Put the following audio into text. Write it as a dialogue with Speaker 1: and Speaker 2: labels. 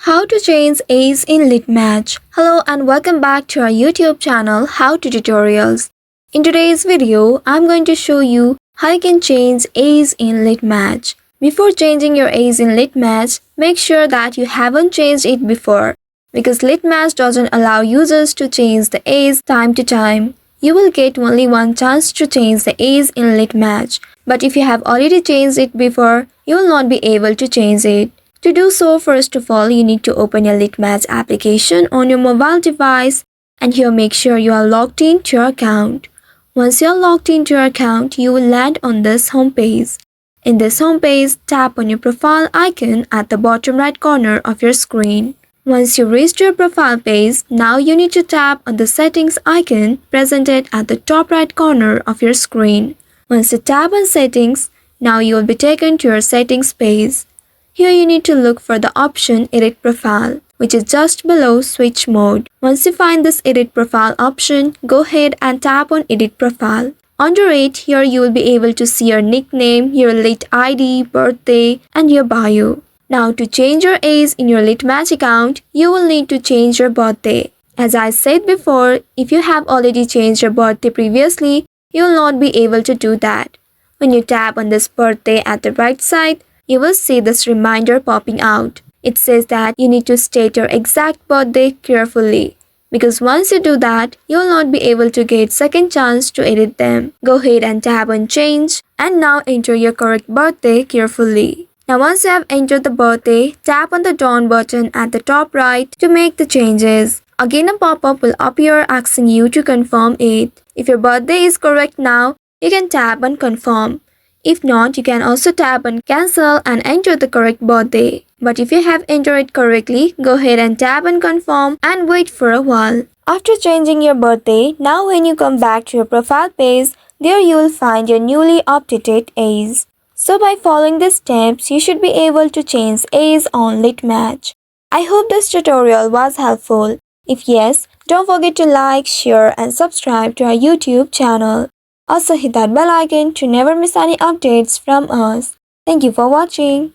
Speaker 1: How to change age in Litmatch. Hello and welcome back to our YouTube channel How to Tutorials. In today's video, I'm going to show you how you can change age in Litmatch. Before changing your age in Litmatch, make sure that you haven't changed it before because Litmatch doesn't allow users to change the age time to time. You will get only one chance to change the age in Litmatch, but if you have already changed it before, you will not be able to change it. To do so, first of all, you need to open your Litmatch application on your mobile device and here make sure you are logged into your account. Once you are logged into your account, you will land on this homepage. In this homepage, tap on your profile icon at the bottom right corner of your screen. Once you reach your profile page, now you need to tap on the settings icon presented at the top right corner of your screen. Once you tap on settings, now you will be taken to your settings page. Here you need to look for the option Edit Profile, which is just below Switch Mode. Once you find this Edit Profile option, go ahead and tap on Edit Profile. Under it, here you will be able to see your nickname, your Lit ID, birthday, and your bio. Now to change your age in your Litmatch account, you will need to change your birthday. As I said before, if you have already changed your birthday previously, you will not be able to do that. When you tap on this birthday at the right side, you will see this reminder popping out. It says that you need to state your exact birthday carefully, because once you do that, you will not be able to get second chance to edit them. Go ahead and tap on change and now enter your correct birthday carefully. Now once you have entered the birthday, tap on the done button at the top right to make the changes. Again a pop-up will appear asking you to confirm it. If your birthday is correct now, you can tap on confirm. If not, you can also tap on cancel and enter the correct birthday. But if you have entered it correctly, go ahead and tap on confirm and wait for a while. After changing your birthday, now when you come back to your profile page, there you will find your newly updated age. So by following these steps, you should be able to change age on Litmatch. I hope this tutorial was helpful. If yes, don't forget to like, share and subscribe to our YouTube channel. Also hit that bell icon to never miss any updates from us. Thank you for watching.